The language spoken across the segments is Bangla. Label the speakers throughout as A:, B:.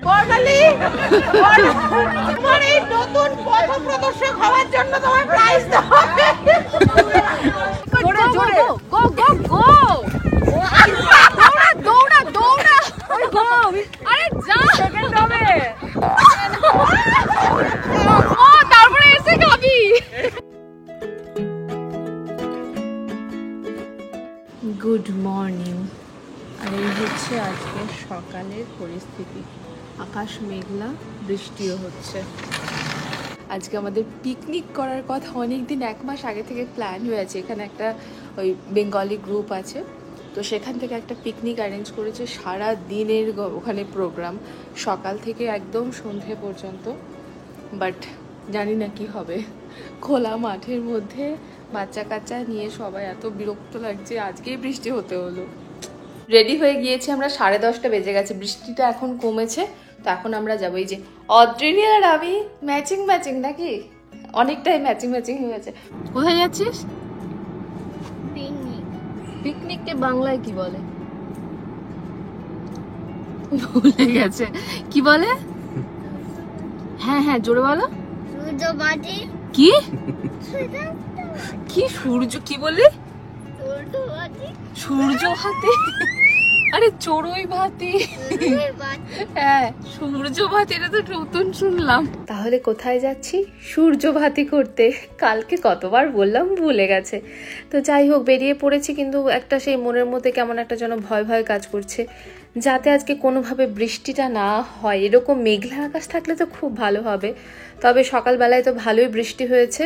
A: বর্ণালী, তোমার এই নতুন পথ প্রদর্শক হওয়ার জন্য তোমার প্রাইজ দেওয়া হবে।
B: জোরে জোরে গো গো গো, দৌড়া দৌড়া দৌড়া, আরে যা সেকেন্ড হবে। ও তারপরে এসে খাবি। Good morning. আর এই হচ্ছে আজকে সকালের পরিস্থিতি। আকাশ মেঘলা, বৃষ্টিও হচ্ছে। আজকে আমাদের পিকনিক করার কথা অনেক দিন, 1 মাস আগে থেকে প্ল্যান হয়ে আছে। এখানে একটা ওই বেঙ্গলি গ্রুপ আছে, তো সেখান থেকে একটা পিকনিক অ্যারেঞ্জ করেছে। সারা দিনের ওখানে প্রোগ্রাম, সকাল থেকে একদম সন্ধে পর্যন্ত। বাট জানি না কি হবে, খোলা মাঠের মধ্যে বাচ্চা কাচ্চা নিয়ে সবাই এত বিরক্ত লাগছে। আজকেই বৃষ্টি হতে হলো। রেডি হয়ে গিয়েছি আমরা, 10:30 বেজে গেছে, বৃষ্টিটা এখন কমেছে। তো এখন আমরা যাবো। এই যে অদ্রিনী আর আমি ম্যাচিং ম্যাচিং, নাকি অনেকটাই ম্যাচিং ম্যাচিং হয়ে গেছে। কোথায় যাচ্ছিস? পিকনিক। পিকনিককে বাংলায় কি বলে? ভুলে গেছে কি বলে। হ্যাঁ হ্যাঁ জোরে বলো।
C: সূর্যবাতি।
B: কি কি সূর্য কি বলি? সূর্য হাতি। আরে চড়ুই ভাতি। হ্যাঁ সূর্য ভাতি, এটা তো নতুন শুনলাম। তাহলে কোথায় যাচ্ছি? সূর্য ভাতি করতে। কালকে কতবার বললাম, ভুলে গেছে। তো যাই হোক, বেরিয়ে পড়েছি, কিন্তু একটা সেই মনের মধ্যে কেমন একটা যেন ভয় ভয় কাজ করছে, যাতে আজকে কোনোভাবে বৃষ্টিটা না হয়। এরকম মেঘলা আকাশ থাকলে তো খুব ভালো হবে। তবে সকালবেলায় তো ভালোই বৃষ্টি হয়েছে।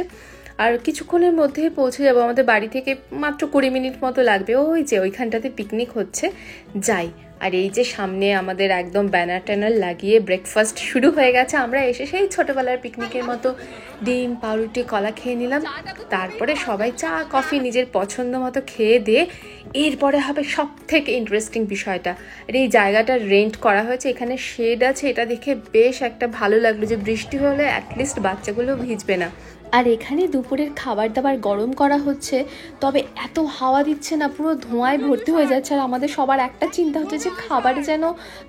B: আর কিছুক্ষণের মধ্যে পৌঁছে যাবো আমাদের বাড়ি থেকে, মাত্র 20 মিনিট মতো লাগবে। ওই যে ওইখানটাতে পিকনিক হচ্ছে, যাই। আর এই যে সামনে আমাদের একদম ব্যানার ট্যানার লাগিয়ে ব্রেকফাস্ট শুরু হয়ে গেছে। আমরা এসে সেই ছোটোবেলার পিকনিকের মতো ডিম পাউরুটি কলা খেয়ে নিলাম। তারপরে সবাই চা কফি নিজের পছন্দ মতো খেয়ে দিয়ে এরপরে হবে সব থেকে ইন্টারেস্টিং বিষয়টা। আর এই জায়গাটা রেন্ট করা হয়েছে, এখানে শেড আছে। এটা দেখে বেশ একটা ভালো লাগলো যে বৃষ্টি হলে অ্যাটলিস্ট বাচ্চাগুলো ভিজবে না। আর এখানে দুপুরের খাবার দাবার গরম করা হচ্ছে, তবে এত হাওয়া দিচ্ছে না, পুরো ধোঁয়ায় ভর্তি হয়ে যাচ্ছে। আর আমাদের সবার একটা চিন্তা হচ্ছে যে খাবারে যেন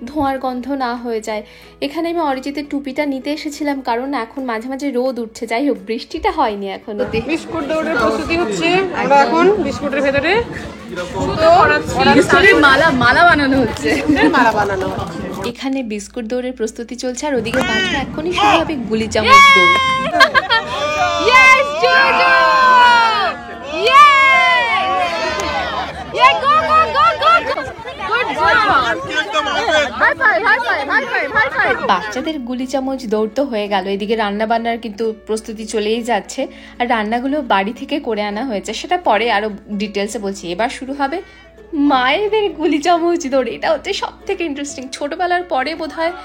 B: ধোঁয়ার গন্ধ না হয়ে যায়। এখানে আমি অরিজিতের টুপিটা নিতে এসেছিলাম, কারণ এখন মাঝে মাঝে রোদ উঠছে। যাই হোক, বৃষ্টিটা হয়নি এখনো।
A: বিস্কুট দৌড়ের প্রস্তুতি হচ্ছে। আমরা এখন বিস্কুটের ভেতরে
B: মালা মালা বানানো হচ্ছে।
A: মালা বানানো হচ্ছে।
B: এখানে বিস্কুট দৌড়ের প্রস্তুতি চলছে, আর ওদিকে বাচ্চা এখনই শুরু হবে গুলি চামচ দৌড়। Yes, Jojo! Yay! Yeah, go, go, go, go, go! Good job! High five, high five, high five, high five! বাচ্চাদের গুলি চামচ দৌড় তো হয়ে গেল, এদিকে রান্না বান্নার কিন্তু প্রস্তুতি চলেই যাচ্ছে। আর রান্নাগুলো বাড়ি থেকে করে আনা হয়েছে, সেটা পরে আরো ডিটেলসে বলছি। এবার শুরু হবে মায়েদের গুলি চামচ দৌড়। এটা হচ্ছে সব থেকে ইন্টারেস্টিং। ছোটবেলার পরে বোধহয়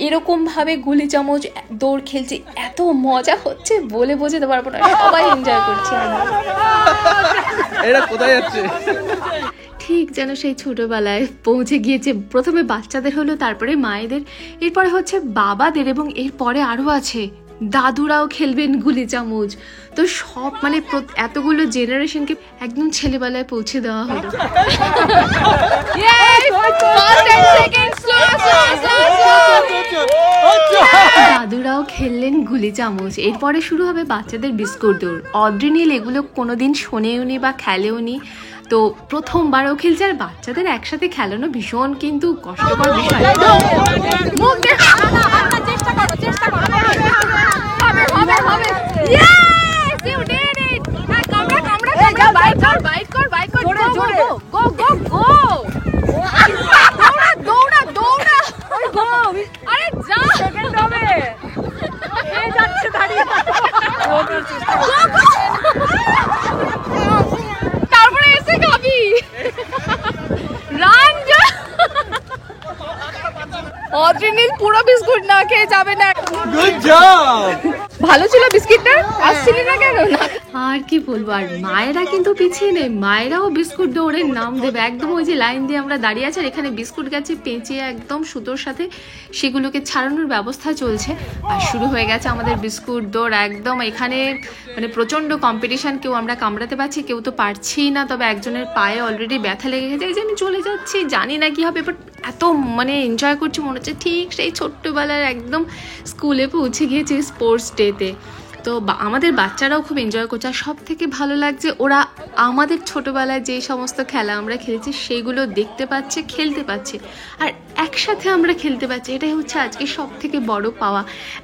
B: এরকম ভাবে গুলি চামচ দৌড় খেলছি, এত মজা হচ্ছে বলে বোঝাতে পারবো না। সবাই এনজয় করছে।
D: এটা কোথায় যাচ্ছে?
B: ঠিক যেন সেই ছোটবেলায় পৌঁছে গিয়েছে। প্রথমে বাচ্চাদের হলো, তারপরে মায়েদের, এরপরে হচ্ছে বাবাদের, এবং এরপরে আরো আছে দাদুরাও খেলবেন গুলি চামচ। তো সব মানে এতগুলো জেনারেশনকে একদম ছেলেবেলায় পৌঁছে দেওয়া হলো। দাদুরাও খেললেন গুলি চামচ। এরপরে শুরু হবে বাচ্চাদের বিস্কুট দৌড়। অদ্রিনীল এগুলো কোনোদিন শোনেওনি বা খেলেওনি, তো প্রথমবারও খেলছে। আর বাচ্চাদের একসাথে খেলানো ভীষণ কিন্তু কষ্টকর বিষয়। চেষ্টা করো। তারপরে এসে খাবি। অদ্রিনীল পুরো বিস্কুট না খেয়ে যাবে না।
D: Good job.
B: ভালো ছিল বিস্কিটটা, আসছিলি না কেন? না আর কি বলবো, আর মায়েরা কিন্তু পিছিয়ে নেই, মায়েরাও বিস্কুট দৌড়ে নাম দেবে একদম। ওই যে লাইন দিয়ে আমরা দাঁড়িয়ে আছি, আর এখানে বিস্কুট গেছে পেঁচিয়ে একদম সুতোর সাথে, সেগুলোকে ছাড়ানোর ব্যবস্থা চলছে। আর শুরু হয়ে গেছে আমাদের বিস্কুট দৌড় একদম। এখানে মানে প্রচন্ড কম্পিটিশন, কেউ আমরা কামড়াতে পারছি, কেউ তো পারছিই না। তবে একজনের পায়ে অলরেডি ব্যথা লেগে গেছে, এই যে আমি চলে যাচ্ছি, জানি না কি হবে, বাট এত মানে এনজয় করছি, মনে হচ্ছে ঠিক সেই ছোট্টবেলার একদম স্কুলে পৌঁছে গিয়েছি স্পোর্টস ডেতে। তো আমাদের বাচ্চারাও খুব এনজয় করছে। আর সব থেকে ভালো লাগছে, ওরা আমাদের ছোটোবেলায় যে সমস্ত খেলা আমরা খেলেছি সেগুলো দেখতে পাচ্ছে, খেলতে পাচ্ছে, আর একসাথে আমরা খেলতে পারছি। এটাই হচ্ছে আজকে সব থেকে বড় পাওয়া।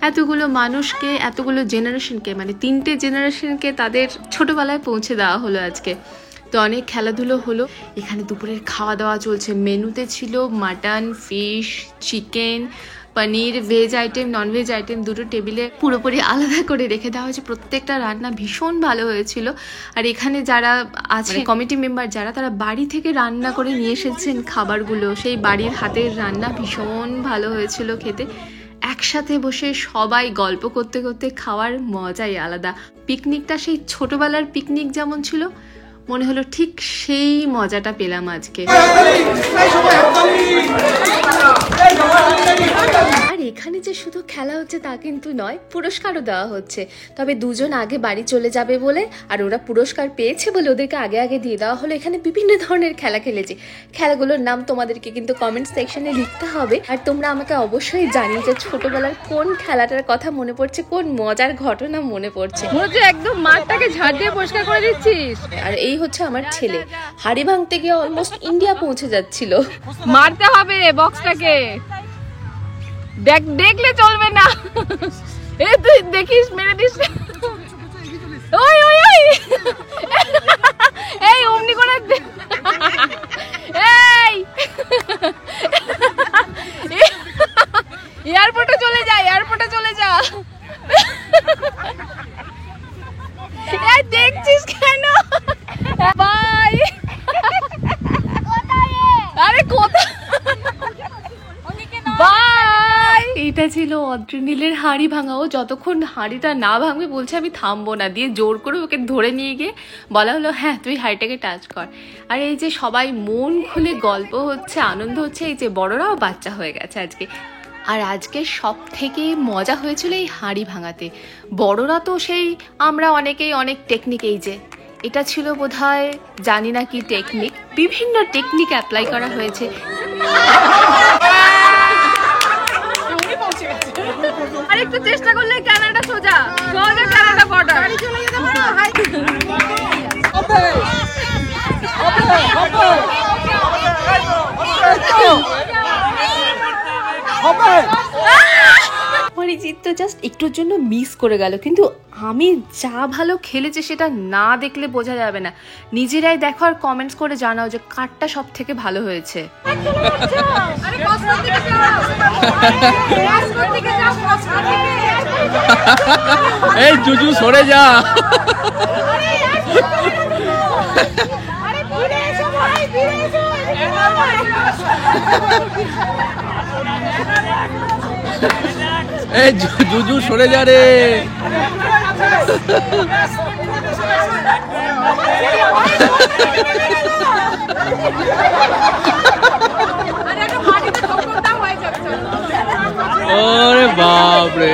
B: এতগুলো মানুষকে, এতগুলো জেনারেশনকে, মানে 3টে জেনারেশনকে তাদের ছোটোবেলায় পৌঁছে দেওয়া হলো আজকে। তো অনেক খেলাধুলো হলো। এখানে দুপুরের খাওয়া দাওয়া চলছে। মেনুতে ছিল মাটন, ফিশ, চিকেন, পনির, ভেজ আইটেম, ননভেজ আইটেম, দুটো টেবিলে পুরোপুরি আলাদা করে রেখে দেওয়া হয়েছে। প্রত্যেকটা রান্না ভীষণ ভালো হয়েছিল। আর এখানে যারা আছে কমিটি মেম্বার যারা, তারা বাড়ি থেকে রান্না করে নিয়ে এসেছেন খাবারগুলো। সেই বাড়ির হাতের রান্না ভীষণ ভালো হয়েছিল খেতে। একসাথে বসে সবাই গল্প করতে করতে খাওয়ার মজাই আলাদা। পিকনিকটা সেই ছোটবেলার পিকনিক যেমন ছিল, মনে হলো ঠিক সেই মজাটা পেলাম আজকে। আর এখানে যে শুধু খেলা হচ্ছে তা কিন্তু নয়, পুরস্কারও দেওয়া হচ্ছে। তবে দুজন আগে বাড়ি চলে যাবে বলে, আর ওরা পুরস্কার পেয়েছে বলে ওদেরকে আগে আগে দিয়ে দেওয়া হলো। এখানে বিভিন্ন ধরনের খেলা খেলেছি। খেলাগুলোর নাম তোমাদেরকে কিন্তু কমেন্ট সেকশনে লিখতে হবে। আর তোমরা আমাকে অবশ্যই জানিয়ে যে ছোটবেলার কোন খেলাটার কথা মনে পড়ছে, কোন মজার ঘটনা মনে পড়ছে।
A: একদম মাঠটাকে ঝাড় দিয়ে পরিষ্কার করে দিচ্ছিস।
B: আর এই হচ্ছে আমার ছেলে, হাড়ি ভাঙতে গিয়ে অলমোস্ট ইন্ডিয়া পৌঁছে যাচ্ছিল।
A: মারতে হবে বক্সটাকে, দেখলে চলবে না। এ তুই দেখিস, মেরে দিস। ওই ওই ওই, এই অমনি করে, এই এয়ারপোর্টে চলে যা, এয়ারপোর্টে চলে যা। এই দেখছিস কেন? বাই। আরে কোথায়? বাই।
B: এটা ছিল অদ্রিনীলের হাঁড়ি ভাঙা। ও যতক্ষণ হাঁড়িটা না ভাঙবে বলছে আমি থামবো না, দিয়ে জোর করে ওকে ধরে নিয়ে গিয়ে বলা হলো হ্যাঁ তুই হাঁড়িটাকে টাচ কর। আর এই যে সবাই মন খুলে গল্প হচ্ছে, আনন্দ হচ্ছে, এই যে বড়রাও বাচ্চা হয়ে গেছে আজকে। আর আজকে সব থেকে মজা হয়েছিল এই হাঁড়ি ভাঙাতে। বড়রা তো সেই, আমরা অনেকেই অনেক টেকনিক, এই যে এটা ছিল বোধহয় জানি না কি টেকনিক, বিভিন্ন টেকনিক অ্যাপ্লাই করা হয়েছে।
A: আর একটু চেষ্টা করলে কানাডা সোজা, সোজা কানাডা বর্ডার।
B: অরিজিৎ তো জাস্ট একটুর জন্য মিস করে গেল, কিন্তু আমি যা ভালো খেলেছি সেটা না দেখলে বোঝা যাবে না। নিজেরাই দেখো আর কমেন্টস করে জানাও যে কারটা সব থেকে ভালো হয়েছে।
D: এই জুজু সরে যা। এই জুজু সরে যা রে। ওরে বাপ রে,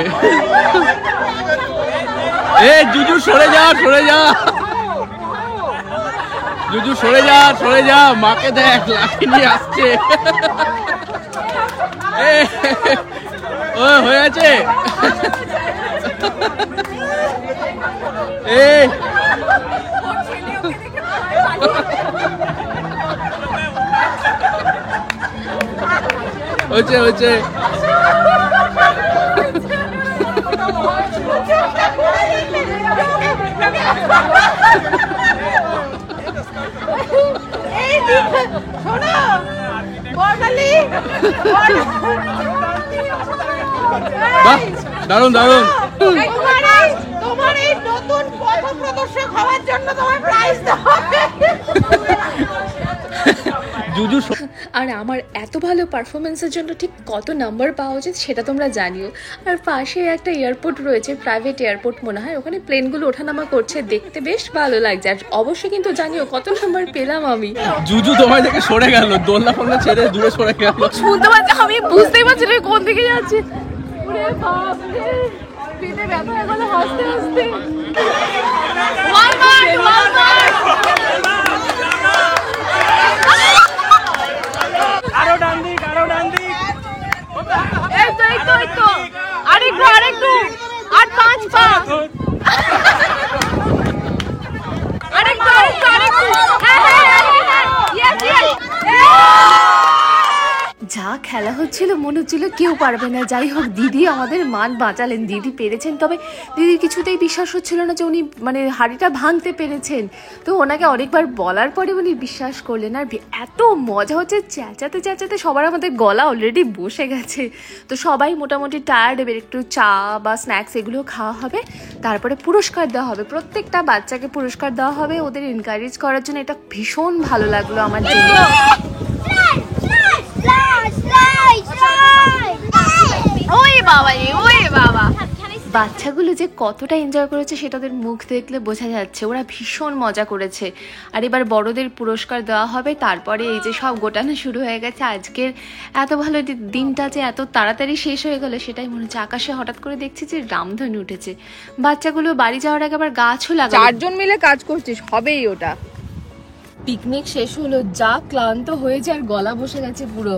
D: এই জুজু সরে যা, সরে যা, জুজু সরে যা, সরে যা। মাকে দেখ লাঠি নিয়ে আসছে। ও হয়েছে। এই হচ্ছে হচ্ছে। দারুন দারুন।
A: তোমার এই নতুন পথপ্রদর্শক হওয়ার জন্য তোমার প্রাইজ দেওয়া হবে।
D: জুজু
B: আর আমার এত ভালো পারফরমেন্সের জন্য ঠিক কত নাম্বার পাওয়া উচিত সেটা তোমরা জানিও। আর পাশে একটা এয়ারপোর্ট রয়েছে, প্রাইভেট এয়ারপোর্ট মনে হয়, ওখানে প্লেনগুলো ওঠানামা করছে, দেখতে বেশ ভালো লাগছে। আর অবশ্যই কিন্তু জানিও কত নাম্বার পেলাম আমি।
D: জুজু তোমায় থেকে সরে গেল, দোলনা ফোলনা ছেড়ে দূরে সরে গেল।
B: শুনতে পাচ্ছি, আমি বুঝতেই পারছি না কোন দিকে যাচ্ছে। ওরে বাপ রে, পেটে ব্যথা হয়ে গেল হাসতে হাসতে।
D: আরো ডান দিক, আরো ডান দিক।
B: আরেকটু আর 5 পা। আরেকটু যা খেলা হচ্ছিল মনে হচ্ছিল কেউ পারবে না। যাই হোক, দিদি আমাদের মান বাঁচালেন, দিদি পেরেছেন। তবে দিদির কিছুতেই বিশ্বাস হচ্ছিল না যে উনি মানে হাঁড়িটা ভাঙতে পেরেছেন। তো ওনাকে অনেকবার বলার পরে উনি বিশ্বাস করলেন। আর এত মজা হচ্ছে, চেঁচাতে চেঁচাতে সবার আমাদের গলা অলরেডি বসে গেছে। তো সবাই মোটামুটি টায়ার্ড, এবার একটু চা বা স্ন্যাক্স এগুলো খাওয়া হবে, তারপরে পুরস্কার দেওয়া হবে। প্রত্যেকটা বাচ্চাকে পুরস্কার দেওয়া হবে ওদের এনকারেজ করার জন্য। এটা ভীষণ ভালো লাগলো আমার জন্য। বাচ্চাগুলো যে কতটা এনজয় করেছে সেটা ওদের মুখ দেখলে বোঝা যাচ্ছে, ওরা ভীষণ মজা করেছে। আর এবার বড়দের পুরস্কার দেওয়া হবে, তারপরে এই যে সব গোটানো শুরু হয়ে গেছে। আজকের এত ভালো দিনটা যে এত তাড়াতাড়ি শেষ হয়ে গেল সেটাই মনে হচ্ছে। আকাশে হঠাৎ করে দেখছি যে রামধনু উঠেছে। বাচ্চাগুলো বাড়ি যাওয়ার আগে আবার গাছও লাগালো।
A: 4 জন মিলে কাজ করছিস, হবেই ওটা।
B: পিকনিক শেষ হলো, যা ক্লান্ত হয়েছে আর গলা বসে গেছে পুরো।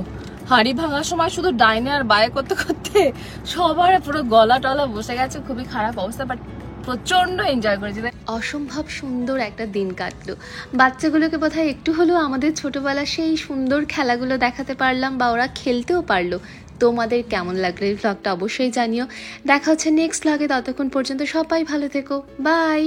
B: হাঁড়ি ভাঙার সময় শুধু ডাইনে আর বায়ে করতে করতে সবার পুরো গলা টলা বসে গেছে, খুবই খারাপ অবস্থা। বাট প্রচন্ড এনজয় করেছি, অসম্ভব সুন্দর একটা দিন কাটলো। বাচ্চাগুলোকে বোধহয় একটু হলেও আমাদের ছোটবেলা সেই সুন্দর খেলাগুলো দেখাতে পারলাম, বা ওরা খেলতেও পারলো। তোমাদের কেমন লাগলো এই ভ্লগটা অবশ্যই জানিও। দেখা হচ্ছে নেক্সট ভ্লগে, ততক্ষণ পর্যন্ত সবাই ভালো থেকো, বাই।